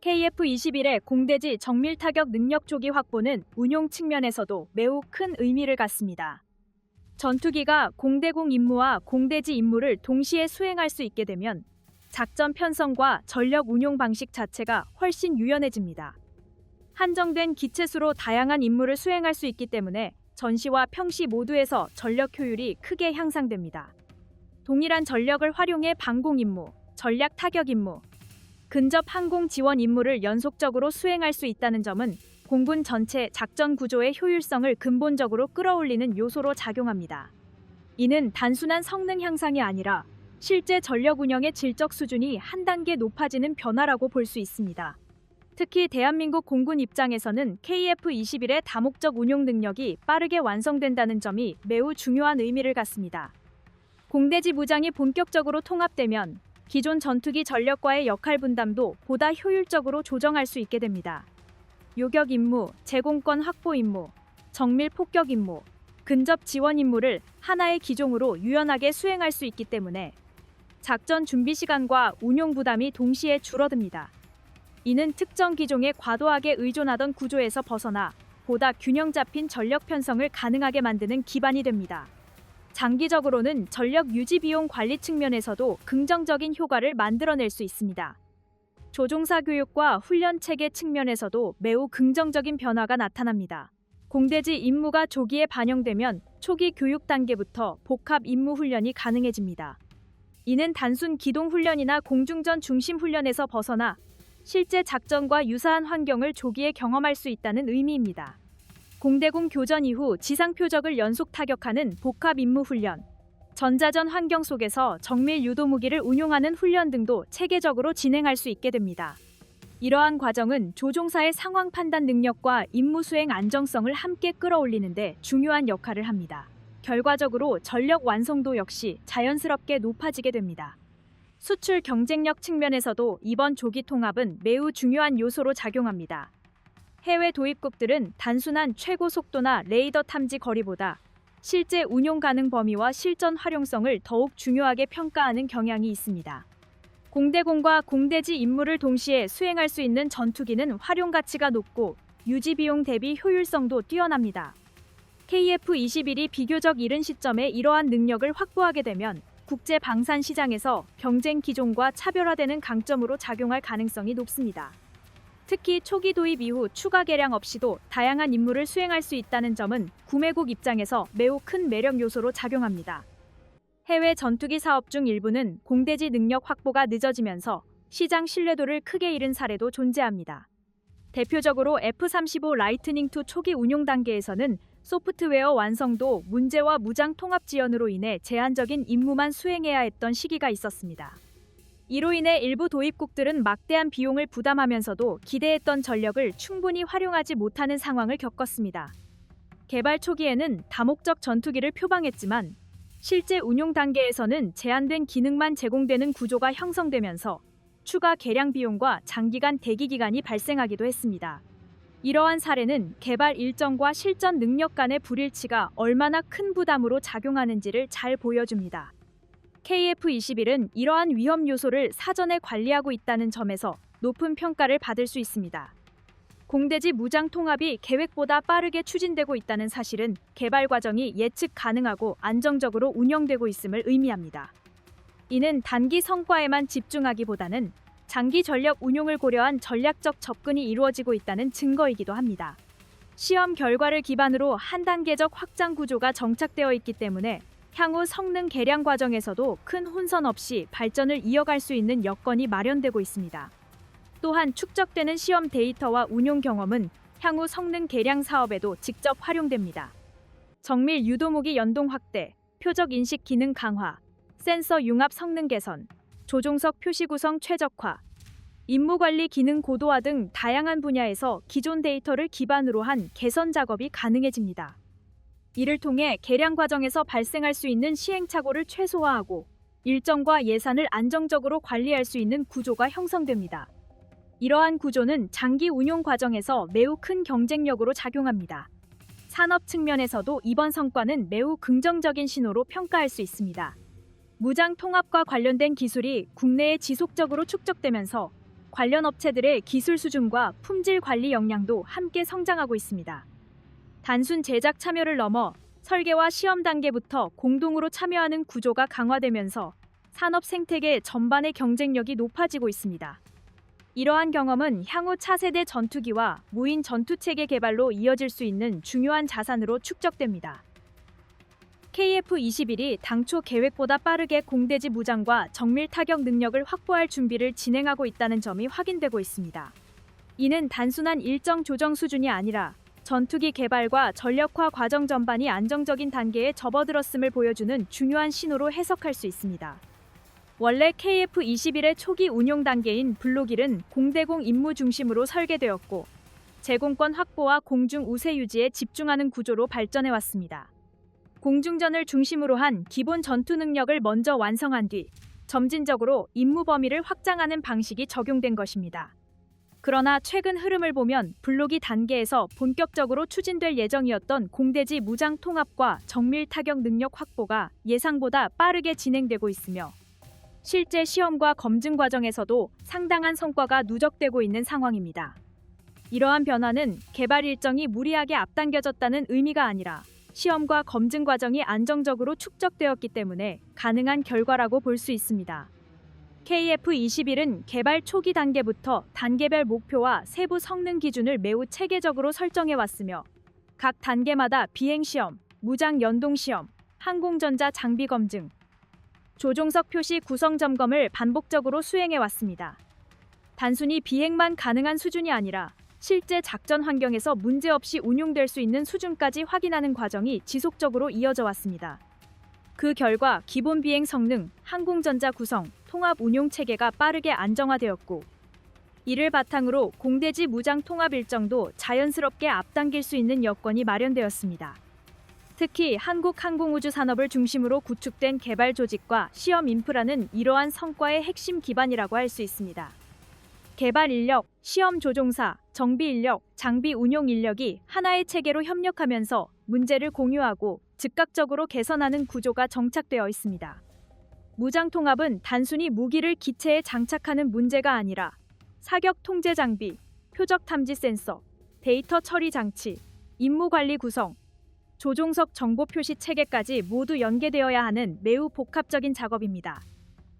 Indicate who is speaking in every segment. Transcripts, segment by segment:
Speaker 1: KF-21의 공대지 정밀 타격 능력 조기 확보는 운용 측면에서도 매우 큰 의미를 갖습니다. 전투기가 공대공 임무와 공대지 임무를 동시에 수행할 수 있게 되면 작전 편성과 전력 운용 방식 자체가 훨씬 유연해집니다. 한정된 기체수로 다양한 임무를 수행할 수 있기 때문에 전시와 평시 모두에서 전력 효율이 크게 향상됩니다. 동일한 전력을 활용해 방공 임무, 전략 타격 임무, 근접 항공 지원 임무를 연속적으로 수행할 수 있다는 점은 공군 전체 작전 구조의 효율성을 근본적으로 끌어올리는 요소로 작용합니다. 이는 단순한 성능 향상이 아니라 실제 전력 운영의 질적 수준이 한 단계 높아지는 변화라고 볼 수 있습니다. 특히 대한민국 공군 입장에서는 KF-21의 다목적 운용 능력이 빠르게 완성된다는 점이 매우 중요한 의미를 갖습니다. 공대지 무장이 본격적으로 통합되면 기존 전투기 전력과의 역할 분담도 보다 효율적으로 조정할 수 있게 됩니다. 요격 임무, 제공권 확보 임무, 정밀 폭격 임무, 근접 지원 임무를 하나의 기종으로 유연하게 수행할 수 있기 때문에 작전 준비 시간과 운용 부담이 동시에 줄어듭니다. 이는 특정 기종에 과도하게 의존하던 구조에서 벗어나 보다 균형 잡힌 전력 편성을 가능하게 만드는 기반이 됩니다. 장기적으로는 전력 유지 비용 관리 측면에서도 긍정적인 효과를 만들어낼 수 있습니다. 조종사 교육과 훈련 체계 측면에서도 매우 긍정적인 변화가 나타납니다. 공대지 임무가 조기에 반영되면 초기 교육 단계부터 복합 임무 훈련이 가능해집니다. 이는 단순 기동 훈련이나 공중전 중심 훈련에서 벗어나 실제 작전과 유사한 환경을 조기에 경험할 수 있다는 의미입니다. 공대공 교전 이후 지상 표적을 연속 타격하는 복합 임무 훈련, 전자전 환경 속에서 정밀 유도 무기를 운용하는 훈련 등도 체계적으로 진행할 수 있게 됩니다. 이러한 과정은 조종사의 상황 판단 능력과 임무 수행 안정성을 함께 끌어올리는 데 중요한 역할을 합니다. 결과적으로 전력 완성도 역시 자연스럽게 높아지게 됩니다. 수출 경쟁력 측면에서도 이번 조기 통합은 매우 중요한 요소로 작용합니다. 해외 도입국들은 단순한 최고 속도나 레이더 탐지 거리보다 실제 운용 가능 범위와 실전 활용성을 더욱 중요하게 평가하는 경향이 있습니다. 공대공과 공대지 임무를 동시에 수행할 수 있는 전투기는 활용 가치가 높고 유지 비용 대비 효율성도 뛰어납니다. KF-21이 비교적 이른 시점에 이러한 능력을 확보하게 되면 국제 방산 시장에서 경쟁 기종과 차별화되는 강점으로 작용할 가능성이 높습니다. 특히 초기 도입 이후 추가 개량 없이도 다양한 임무를 수행할 수 있다는 점은 구매국 입장에서 매우 큰 매력 요소로 작용합니다. 해외 전투기 사업 중 일부는 공대지 능력 확보가 늦어지면서 시장 신뢰도를 크게 잃은 사례도 존재합니다. 대표적으로 F-35 라이트닝2 초기 운용 단계에서는 소프트웨어 완성도 문제와 무장 통합 지연으로 인해 제한적인 임무만 수행해야 했던 시기가 있었습니다. 이로 인해 일부 도입국들은 막대한 비용을 부담하면서도 기대했던 전력을 충분히 활용하지 못하는 상황을 겪었습니다. 개발 초기에는 다목적 전투기를 표방했지만 실제 운용 단계에서는 제한된 기능만 제공되는 구조가 형성되면서 추가 개량 비용과 장기간 대기 기간이 발생하기도 했습니다. 이러한 사례는 개발 일정과 실전 능력 간의 불일치가 얼마나 큰 부담으로 작용하는지를 잘 보여줍니다. KF-21은 이러한 위험 요소를 사전에 관리하고 있다는 점에서 높은 평가를 받을 수 있습니다. 공대지 무장 통합이 계획보다 빠르게 추진되고 있다는 사실은 개발 과정이 예측 가능하고 안정적으로 운영되고 있음을 의미합니다. 이는 단기 성과에만 집중하기보다는 장기 전력 운용을 고려한 전략적 접근이 이루어지고 있다는 증거이기도 합니다. 시험 결과를 기반으로 한 단계적 확장 구조가 정착되어 있기 때문에 향후 성능 개량 과정에서도 큰 혼선 없이 발전을 이어갈 수 있는 여건이 마련되고 있습니다. 또한 축적되는 시험 데이터와 운용 경험은 향후 성능 개량 사업에도 직접 활용됩니다. 정밀 유도무기 연동 확대, 표적 인식 기능 강화, 센서 융합 성능 개선, 조종석 표시 구성 최적화, 임무 관리 기능 고도화 등 다양한 분야에서 기존 데이터를 기반으로 한 개선 작업이 가능해집니다. 이를 통해 개량 과정에서 발생할 수 있는 시행착오를 최소화하고 일정과 예산을 안정적으로 관리할 수 있는 구조가 형성됩니다. 이러한 구조는 장기 운용 과정에서 매우 큰 경쟁력으로 작용합니다. 산업 측면에서도 이번 성과는 매우 긍정적인 신호로 평가할 수 있습니다. 무장 통합과 관련된 기술이 국내에 지속적으로 축적되면서 관련 업체들의 기술 수준과 품질 관리 역량도 함께 성장하고 있습니다. 단순 제작 참여를 넘어 설계와 시험 단계부터 공동으로 참여하는 구조가 강화되면서 산업 생태계 전반의 경쟁력이 높아지고 있습니다. 이러한 경험은 향후 차세대 전투기와 무인 전투체계 개발로 이어질 수 있는 중요한 자산으로 축적됩니다. KF-21이 당초 계획보다 빠르게 공대지 무장과 정밀 타격 능력을 확보할 준비를 진행하고 있다는 점이 확인되고 있습니다. 이는 단순한 일정 조정 수준이 아니라 전투기 개발과 전력화 과정 전반이 안정적인 단계에 접어들었음을 보여주는 중요한 신호로 해석할 수 있습니다. 원래 KF-21의 초기 운용 단계인 블록1은 공대공 임무 중심으로 설계되었고 제공권 확보와 공중 우세 유지에 집중하는 구조로 발전해왔습니다. 공중전을 중심으로 한 기본 전투 능력을 먼저 완성한 뒤 점진적으로 임무 범위를 확장하는 방식이 적용된 것입니다. 그러나 최근 흐름을 보면 블록2 단계에서 본격적으로 추진될 예정이었던 공대지 무장 통합과 정밀 타격 능력 확보가 예상보다 빠르게 진행되고 있으며 실제 시험과 검증 과정에서도 상당한 성과가 누적되고 있는 상황입니다. 이러한 변화는 개발 일정이 무리하게 앞당겨졌다는 의미가 아니라 시험과 검증 과정이 안정적으로 축적되었기 때문에 가능한 결과라고 볼 수 있습니다. KF-21은 개발 초기 단계부터 단계별 목표와 세부 성능 기준을 매우 체계적으로 설정해왔으며 각 단계마다 비행시험, 무장 연동시험, 항공전자 장비 검증, 조종석 표시 구성 점검을 반복적으로 수행해왔습니다. 단순히 비행만 가능한 수준이 아니라 실제 작전 환경에서 문제없이 운용될 수 있는 수준까지 확인하는 과정이 지속적으로 이어져 왔습니다. 그 결과 기본 비행 성능, 항공전자 구성, 통합 운용 체계가 빠르게 안정화되었고 이를 바탕으로 공대지 무장 통합 일정도 자연스럽게 앞당길 수 있는 여건이 마련되었습니다. 특히 한국 항공우주 산업을 중심으로 구축된 개발 조직과 시험 인프라는 이러한 성과의 핵심 기반이라고 할 수 있습니다. 개발 인력, 시험 조종사, 정비 인력, 장비 운용 인력이 하나의 체계로 협력하면서 문제를 공유하고 즉각적으로 개선하는 구조가 정착되어 있습니다. 무장 통합은 단순히 무기를 기체에 장착하는 문제가 아니라 사격 통제 장비, 표적 탐지 센서, 데이터 처리 장치, 임무 관리 구성, 조종석 정보 표시 체계까지 모두 연계되어야 하는 매우 복합적인 작업입니다.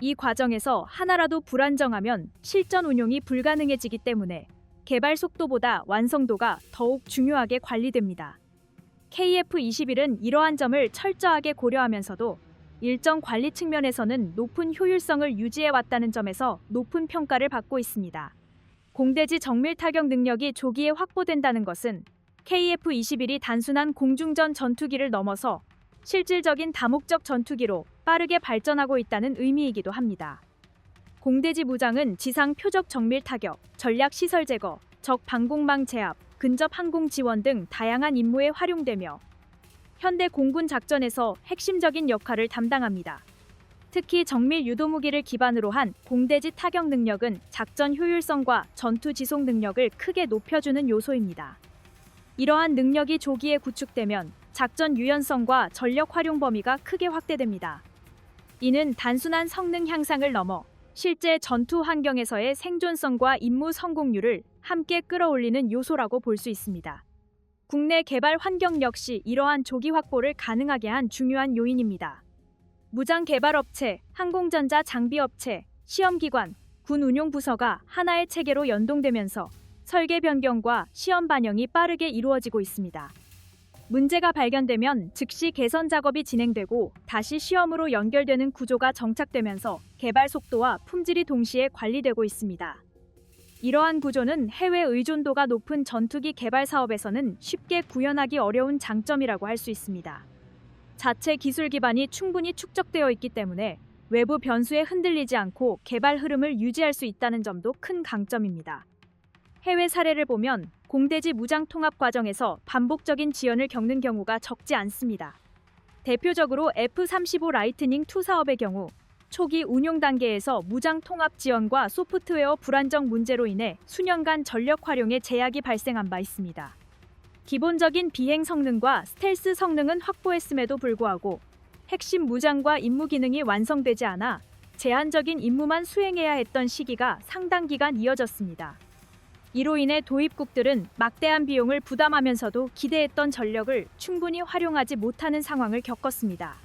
Speaker 1: 이 과정에서 하나라도 불안정하면 실전 운용이 불가능해지기 때문에 개발 속도보다 완성도가 더욱 중요하게 관리됩니다. KF-21은 이러한 점을 철저하게 고려하면서도 일정 관리 측면에서는 높은 효율성을 유지해왔다는 점에서 높은 평가를 받고 있습니다. 공대지 정밀 타격 능력이 조기에 확보된다는 것은 KF-21이 단순한 공중전 전투기를 넘어서 실질적인 다목적 전투기로 빠르게 발전하고 있다는 의미이기도 합니다. 공대지 무장은 지상 표적 정밀 타격, 전략 시설 제거, 적 방공망 제압, 근접 항공 지원 등 다양한 임무에 활용되며 현대 공군 작전에서 핵심적인 역할을 담당합니다. 특히 정밀 유도무기를 기반으로 한 공대지 타격 능력은 작전 효율성과 전투 지속 능력을 크게 높여주는 요소입니다. 이러한 능력이 조기에 구축되면 작전 유연성과 전력 활용 범위가 크게 확대됩니다. 이는 단순한 성능 향상을 넘어 실제 전투 환경에서의 생존성과 임무 성공률을 함께 끌어올리는 요소라고 볼 수 있습니다. 국내 개발 환경 역시 이러한 조기 확보를 가능하게 한 중요한 요인입니다. 무장 개발 업체, 항공전자 장비 업체, 시험기관, 군 운용 부서가 하나의 체계로 연동되면서 설계 변경과 시험 반영이 빠르게 이루어지고 있습니다. 문제가 발견되면 즉시 개선 작업이 진행되고 다시 시험으로 연결되는 구조가 정착되면서 개발 속도와 품질이 동시에 관리되고 있습니다. 이러한 구조는 해외 의존도가 높은 전투기 개발 사업에서는 쉽게 구현하기 어려운 장점이라고 할 수 있습니다. 자체 기술 기반이 충분히 축적되어 있기 때문에 외부 변수에 흔들리지 않고 개발 흐름을 유지할 수 있다는 점도 큰 강점입니다. 해외 사례를 보면 공대지 무장 통합 과정에서 반복적인 지연을 겪는 경우가 적지 않습니다. 대표적으로 F-35 라이트닝 II 사업의 경우 초기 운용 단계에서 무장 통합 지연과 소프트웨어 불안정 문제로 인해 수년간 전력 활용에 제약이 발생한 바 있습니다. 기본적인 비행 성능과 스텔스 성능은 확보했음에도 불구하고 핵심 무장과 임무 기능이 완성되지 않아 제한적인 임무만 수행해야 했던 시기가 상당 기간 이어졌습니다. 이로 인해 도입국들은 막대한 비용을 부담하면서도 기대했던 전력을 충분히 활용하지 못하는 상황을 겪었습니다.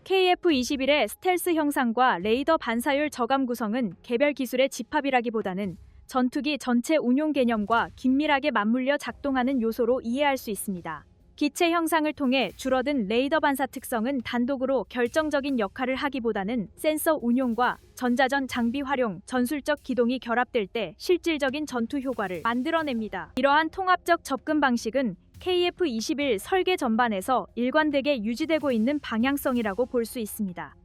Speaker 1: KF-21의 스텔스 형상과 레이더 반사율 저감 구성은 개별 기술의 집합이라기보다는 전투기 전체 운용 개념과 긴밀하게 맞물려 작동하는 요소로 이해할 수 있습니다. 기체 형상을 통해 줄어든 레이더 반사 특성은 단독으로 결정적인 역할을 하기보다는 센서 운용과 전자전 장비 활용, 전술적 기동이 결합될 때 실질적인 전투 효과를 만들어냅니다. 이러한 통합적 접근 방식은 KF-21 설계 전반에서 일관되게 유지되고 있는 방향성이라고 볼 수 있습니다.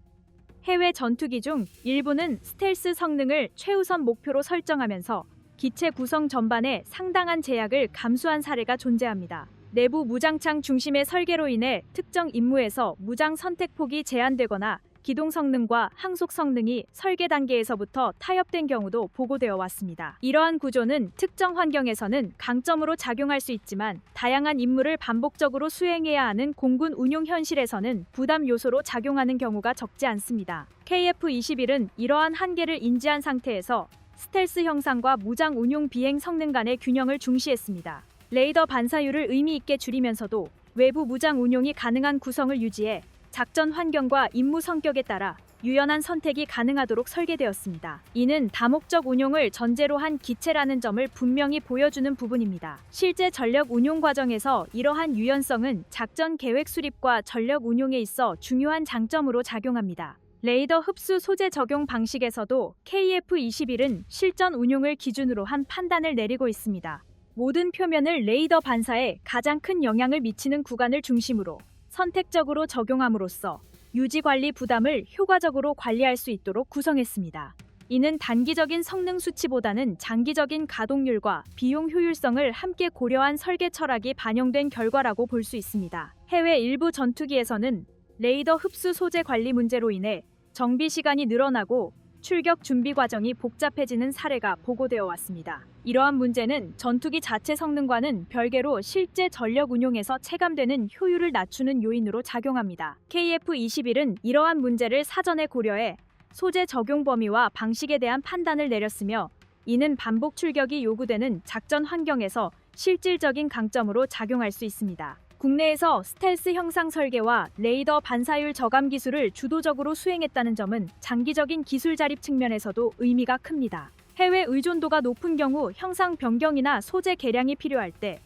Speaker 1: 해외 전투기 중 일부는 스텔스 성능을 최우선 목표로 설정하면서 기체 구성 전반에 상당한 제약을 감수한 사례가 존재합니다. 내부 무장창 중심의 설계로 인해 특정 임무에서 무장 선택폭이 제한되거나 기동 성능과 항속 성능이 설계 단계에서부터 타협된 경우도 보고되어 왔습니다. 이러한 구조는 특정 환경에서는 강점으로 작용할 수 있지만 다양한 임무를 반복적으로 수행해야 하는 공군 운용 현실에서는 부담 요소로 작용하는 경우가 적지 않습니다. KF-21은 이러한 한계를 인지한 상태에서 스텔스 형상과 무장 운용 비행 성능 간의 균형을 중시했습니다. 레이더 반사율을 의미 있게 줄이면서도 외부 무장 운용이 가능한 구성을 유지해 작전 환경과 임무 성격에 따라 유연한 선택이 가능하도록 설계되었습니다. 이는 다목적 운용을 전제로 한 기체라는 점을 분명히 보여주는 부분입니다. 실제 전력 운용 과정에서 이러한 유연성은 작전 계획 수립과 전력 운용에 있어 중요한 장점으로 작용합니다. 레이더 흡수 소재 적용 방식에서도 KF-21은 실전 운용을 기준으로 한 판단을 내리고 있습니다. 모든 표면을 레이더 반사에 가장 큰 영향을 미치는 구간을 중심으로 선택적으로 적용함으로써 유지 관리 부담을 효과적으로 관리할 수 있도록 구성했습니다. 이는 단기적인 성능 수치보다는 장기적인 가동률과 비용 효율성을 함께 고려한 설계 철학이 반영된 결과라고 볼 수 있습니다. 해외 일부 전투기에서는 레이더 흡수 소재 관리 문제로 인해 정비 시간이 늘어나고 출격 준비 과정이 복잡해지는 사례가 보고되어 왔습니다. 이러한 문제는 전투기 자체 성능과는 별개로 실제 전력 운용에서 체감되는 효율을 낮추는 요인으로 작용합니다. KF-21은 이러한 문제를 사전에 고려해 소재 적용 범위와 방식에 대한 판단을 내렸으며 이는 반복 출격이 요구되는 작전 환경에서 실질적인 강점으로 작용할 수 있습니다. 국내에서 스텔스 형상 설계와 레이더 반사율 저감 기술을 주도적으로 수행했다는 점은 장기적인 기술 자립 측면에서도 의미가 큽니다. 해외 의존도가 높은 경우 형상 변경이나 소재 개량이 필요할 때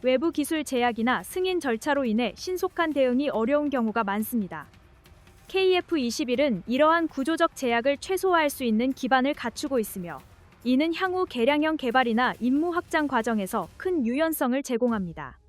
Speaker 1: 외부 기술 제약이나 승인 절차로 인해 신속한 대응이 어려운 경우가 많습니다. KF-21은 이러한 구조적 제약을 최소화할 수 있는 기반을 갖추고 있으며 이는 향후 개량형 개발이나 임무 확장 과정에서 큰 유연성을 제공합니다.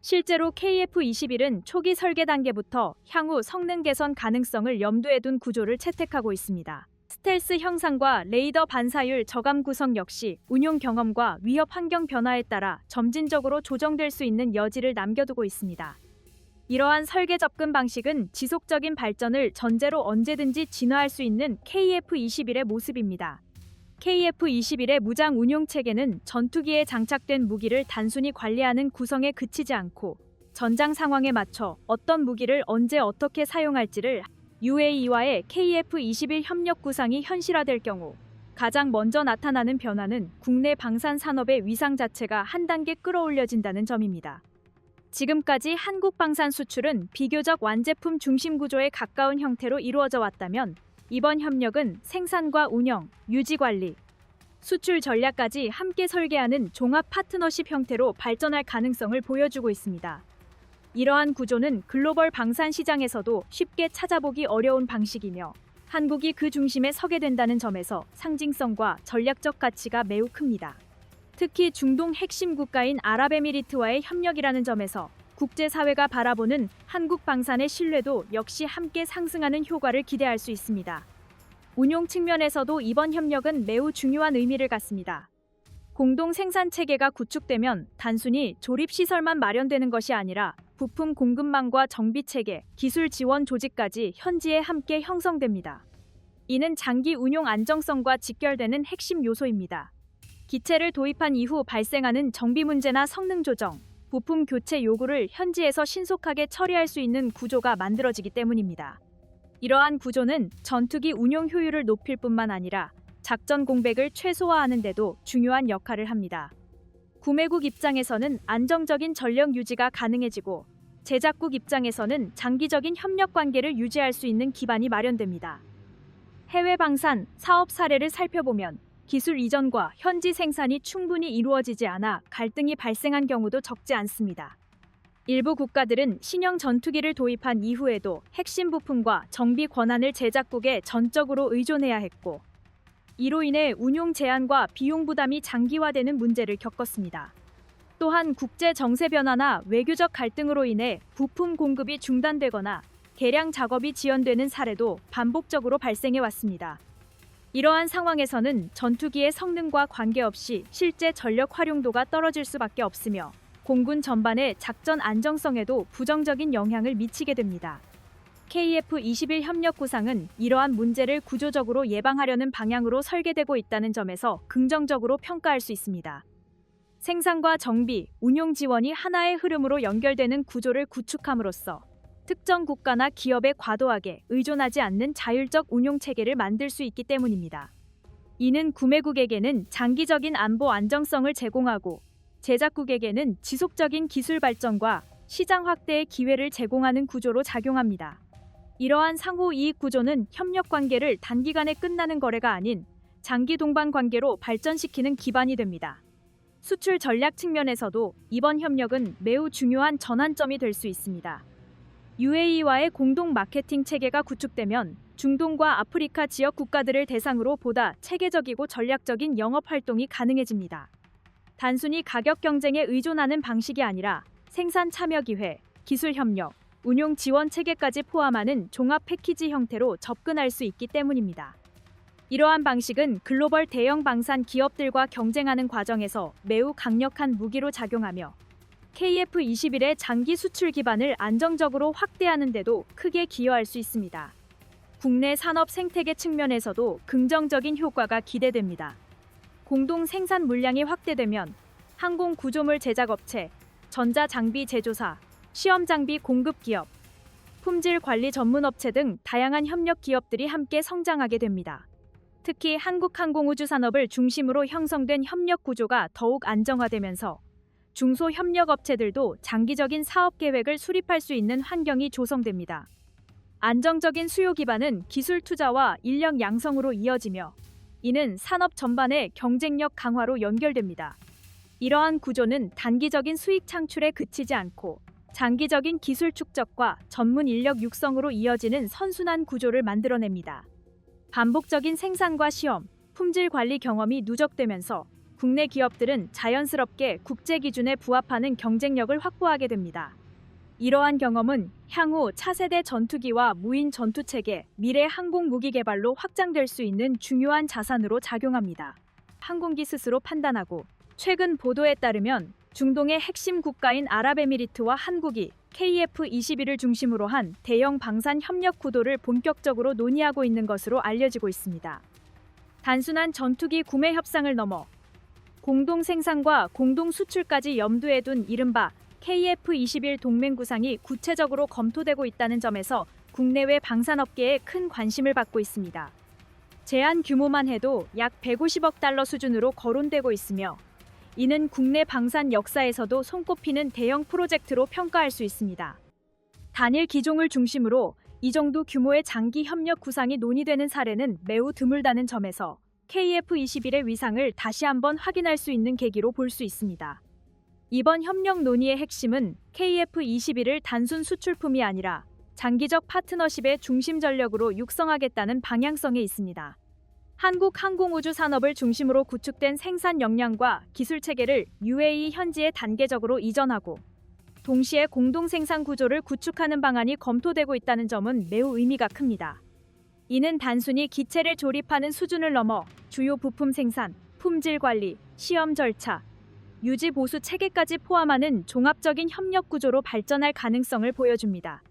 Speaker 1: 실제로 KF-21은 초기 설계 단계부터 향후 성능 개선 가능성을 염두에 둔 구조를 채택하고 있습니다. 스텔스 형상과 레이더 반사율 저감 구성 역시 운용 경험과 위협 환경 변화에 따라 점진적으로 조정될 수 있는 여지를 남겨두고 있습니다. 이러한 설계 접근 방식은 지속적인 발전을 전제로 언제든지 진화할 수 있는 KF-21의 모습입니다. KF-21의 무장 운용 체계는 전투기에 장착된 무기를 단순히 관리하는 구성에 그치지 않고 전장 상황에 맞춰 어떤 무기를 언제 어떻게 사용할지를 UAE와의 KF-21 협력 구상이 현실화될 경우 가장 먼저 나타나는 변화는 국내 방산 산업의 위상 자체가 한 단계 끌어올려진다는 점입니다. 지금까지 한국 방산 수출은 비교적 완제품 중심 구조에 가까운 형태로 이루어져 왔다면 이번 협력은 생산과 운영, 유지 관리, 수출 전략까지 함께 설계하는 종합 파트너십 형태로 발전할 가능성을 보여주고 있습니다. 이러한 구조는 글로벌 방산 시장에서도 쉽게 찾아보기 어려운 방식이며 한국이 그 중심에 서게 된다는 점에서 상징성과 전략적 가치가 매우 큽니다. 특히 중동 핵심 국가인 아랍에미리트와의 협력이라는 점에서 국제사회가 바라보는 한국 방산의 신뢰도 역시 함께 상승하는 효과를 기대할 수 있습니다. 운용 측면에서도 이번 협력은 매우 중요한 의미를 갖습니다. 공동 생산 체계가 구축되면 단순히 조립 시설만 마련되는 것이 아니라 부품 공급망과 정비 체계, 기술 지원 조직까지 현지에 함께 형성됩니다. 이는 장기 운용 안정성과 직결되는 핵심 요소입니다. 기체를 도입한 이후 발생하는 정비 문제나 성능 조정, 부품 교체 요구를 현지에서 신속하게 처리할 수 있는 구조가 만들어지기 때문입니다. 이러한 구조는 전투기 운용 효율을 높일 뿐만 아니라 작전 공백을 최소화하는 데도 중요한 역할을 합니다. 구매국 입장에서는 안정적인 전력 유지가 가능해지고 제작국 입장에서는 장기적인 협력 관계를 유지할 수 있는 기반이 마련됩니다. 해외 방산 사업 사례를 살펴보면 기술 이전과 현지 생산이 충분히 이루어지지 않아 갈등이 발생한 경우도 적지 않습니다. 일부 국가들은 신형 전투기를 도입한 이후에도 핵심 부품과 정비 권한을 제작국에 전적으로 의존해야 했고, 이로 인해 운용 제한과 비용 부담이 장기화되는 문제를 겪었습니다. 또한 국제 정세 변화나 외교적 갈등으로 인해 부품 공급이 중단되거나 개량 작업이 지연되는 사례도 반복적으로 발생해 왔습니다. 이러한 상황에서는 전투기의 성능과 관계없이 실제 전력 활용도가 떨어질 수밖에 없으며 공군 전반의 작전 안정성에도 부정적인 영향을 미치게 됩니다. KF-21 협력 구상은 이러한 문제를 구조적으로 예방하려는 방향으로 설계되고 있다는 점에서 긍정적으로 평가할 수 있습니다. 생산과 정비, 운용 지원이 하나의 흐름으로 연결되는 구조를 구축함으로써 특정 국가나 기업에 과도하게 의존하지 않는 자율적 운용 체계를 만들 수 있기 때문입니다. 이는 구매국에게는 장기적인 안보 안정성을 제공하고 제작국에게는 지속적인 기술 발전과 시장 확대의 기회를 제공하는 구조로 작용합니다. 이러한 상호 이익 구조는 협력 관계를 단기간에 끝나는 거래가 아닌 장기 동반 관계로 발전시키는 기반이 됩니다. 수출 전략 측면에서도 이번 협력은 매우 중요한 전환점이 될 수 있습니다. UAE와의 공동 마케팅 체계가 구축되면 중동과 아프리카 지역 국가들을 대상으로 보다 체계적이고 전략적인 영업 활동이 가능해집니다. 단순히 가격 경쟁에 의존하는 방식이 아니라 생산 참여 기회, 기술 협력, 운용 지원 체계까지 포함하는 종합 패키지 형태로 접근할 수 있기 때문입니다. 이러한 방식은 글로벌 대형 방산 기업들과 경쟁하는 과정에서 매우 강력한 무기로 작용하며 KF-21의 장기 수출 기반을 안정적으로 확대하는 데도 크게 기여할 수 있습니다. 국내 산업 생태계 측면에서도 긍정적인 효과가 기대됩니다. 공동 생산 물량이 확대되면 항공 구조물 제작업체, 전자장비 제조사, 시험장비 공급 기업, 품질 관리 전문 업체 등 다양한 협력 기업들이 함께 성장하게 됩니다. 특히 한국항공우주 산업을 중심으로 형성된 협력 구조가 더욱 안정화되면서 중소협력업체들도 장기적인 사업 계획을 수립할 수 있는 환경이 조성됩니다. 안정적인 수요 기반은 기술 투자와 인력 양성으로 이어지며 이는 산업 전반의 경쟁력 강화로 연결됩니다. 이러한 구조는 단기적인 수익 창출에 그치지 않고 장기적인 기술 축적과 전문 인력 육성으로 이어지는 선순환 구조를 만들어냅니다. 반복적인 생산과 시험, 품질 관리 경험이 누적되면서 국내 기업들은 자연스럽게 국제 기준에 부합하는 경쟁력을 확보하게 됩니다. 이러한 경험은 향후 차세대 전투기와 무인 전투체계, 미래 항공 무기 개발로 확장될 수 있는 중요한 자산으로 작용합니다. 항공기 스스로 판단하고 최근 보도에 따르면 중동의 핵심 국가인 아랍에미리트와 한국이 KF-21을 중심으로 한 대형 방산 협력 구도를 본격적으로 논의하고 있는 것으로 알려지고 있습니다. 단순한 전투기 구매 협상을 넘어 공동 생산과 공동 수출까지 염두에 둔 이른바 KF-21 동맹 구상이 구체적으로 검토되고 있다는 점에서 국내외 방산업계에 큰 관심을 받고 있습니다. 제안 규모만 해도 약 150억 달러 수준으로 거론되고 있으며 이는 국내 방산 역사에서도 손꼽히는 대형 프로젝트로 평가할 수 있습니다. 단일 기종을 중심으로 이 정도 규모의 장기 협력 구상이 논의되는 사례는 매우 드물다는 점에서 KF-21의 위상을 다시 한번 확인할 수 있는 계기로 볼 수 있습니다. 이번 협력 논의의 핵심은 KF-21을 단순 수출품이 아니라 장기적 파트너십의 중심 전력으로 육성하겠다는 방향성에 있습니다. 한국 항공우주 산업을 중심으로 구축된 생산 역량과 기술 체계를 UAE 현지에 단계적으로 이전하고 동시에 공동 생산 구조를 구축하는 방안이 검토되고 있다는 점은 매우 의미가 큽니다. 이는 단순히 기체를 조립하는 수준을 넘어 주요 부품 생산, 품질 관리, 시험 절차, 유지 보수 체계까지 포함하는 종합적인 협력 구조로 발전할 가능성을 보여줍니다.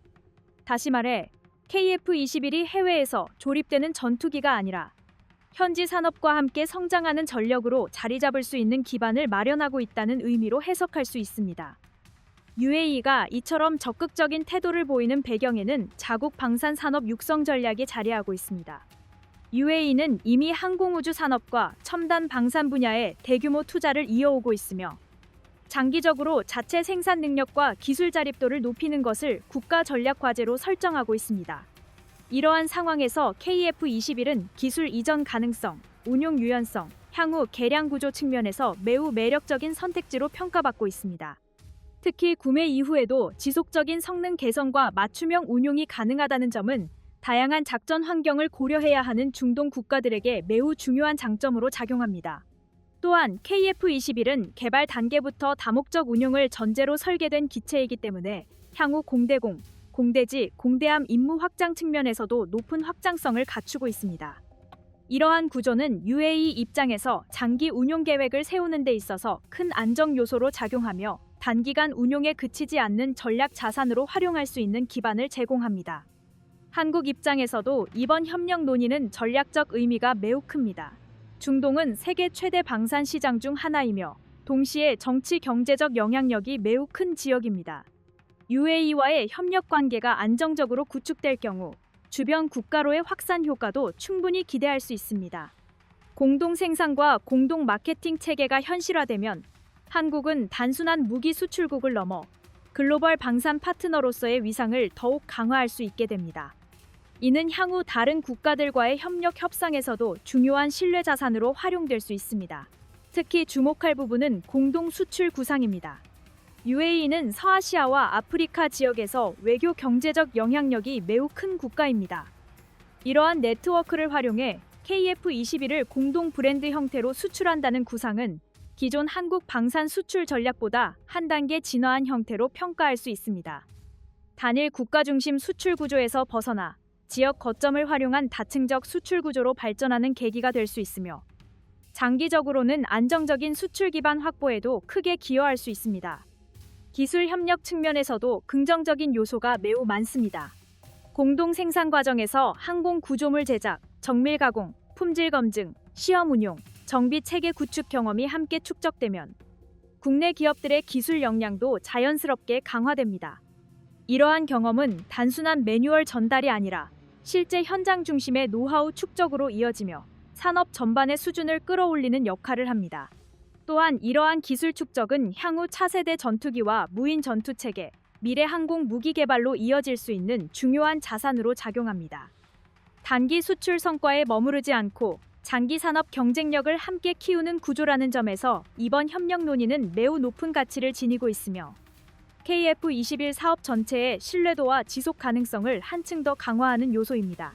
Speaker 1: 다시 말해 KF-21이 해외에서 조립되는 전투기가 아니라 현지 산업과 함께 성장하는 전력으로 자리 잡을 수 있는 기반을 마련하고 있다는 의미로 해석할 수 있습니다. UAE가 이처럼 적극적인 태도를 보이는 배경에는 자국 방산 산업 육성 전략이 자리하고 있습니다. UAE는 이미 항공우주 산업과 첨단 방산 분야에 대규모 투자를 이어오고 있으며 장기적으로 자체 생산 능력과 기술 자립도를 높이는 것을 국가 전략 과제로 설정하고 있습니다. 이러한 상황에서 KF21은 기술 이전 가능성, 운용 유연성, 향후 개량 구조 측면에서 매우 매력적인 선택지로 평가받고 있습니다. 특히 구매 이후에도 지속적인 성능 개선과 맞춤형 운용이 가능하다는 점은 다양한 작전 환경을 고려해야 하는 중동 국가들에게 매우 중요한 장점으로 작용합니다. 또한 KF21은 개발 단계부터 다목적 운용을 전제로 설계된 기체이기 때문에 향후 공대공, 공대지, 공대함 임무 확장 측면에서도 높은 확장성을 갖추고 있습니다. 이러한 구조는 UAE 입장에서 장기 운용 계획을 세우는 데 있어서 큰 안정 요소로 작용하며 단기간 운용에 그치지 않는 전략 자산으로 활용할 수 있는 기반을 제공합니다. 한국 입장에서도 이번 협력 논의는 전략적 의미가 매우 큽니다. 중동은 세계 최대 방산 시장 중 하나이며 동시에 정치 경제적 영향력이 매우 큰 지역입니다. UAE와의 협력 관계가 안정적으로 구축될 경우 주변 국가로의 확산 효과도 충분히 기대할 수 있습니다. 공동 생산과 공동 마케팅 체계가 현실화되면 한국은 단순한 무기 수출국을 넘어 글로벌 방산 파트너로서의 위상을 더욱 강화할 수 있게 됩니다. 이는 향후 다른 국가들과의 협력 협상에서도 중요한 신뢰 자산으로 활용될 수 있습니다. 특히 주목할 부분은 공동 수출 구상입니다. UAE는 서아시아와 아프리카 지역에서 외교 경제적 영향력이 매우 큰 국가입니다. 이러한 네트워크를 활용해 KF21을 공동 브랜드 형태로 수출한다는 구상은 기존 한국 방산 수출 전략보다 한 단계 진화한 형태로 평가할 수 있습니다. 단일 국가 중심 수출 구조에서 벗어나 지역 거점을 활용한 다층적 수출 구조로 발전하는 계기가 될 수 있으며 장기적으로는 안정적인 수출 기반 확보에도 크게 기여할 수 있습니다. 기술 협력 측면에서도 긍정적인 요소가 매우 많습니다. 공동 생산 과정에서 항공 구조물 제작, 정밀 가공, 품질 검증, 시험 운용, 정비 체계 구축 경험이 함께 축적되면 국내 기업들의 기술 역량도 자연스럽게 강화됩니다. 이러한 경험은 단순한 매뉴얼 전달이 아니라 실제 현장 중심의 노하우 축적으로 이어지며 산업 전반의 수준을 끌어올리는 역할을 합니다. 또한 이러한 기술 축적은 향후 차세대 전투기와 무인 전투 체계, 미래 항공 무기 개발로 이어질 수 있는 중요한 자산으로 작용합니다. 단기 수출 성과에 머무르지 않고 장기 산업 경쟁력을 함께 키우는 구조라는 점에서 이번 협력 논의는 매우 높은 가치를 지니고 있으며 KF21 사업 전체의 신뢰도와 지속 가능성을 한층 더 강화하는 요소입니다.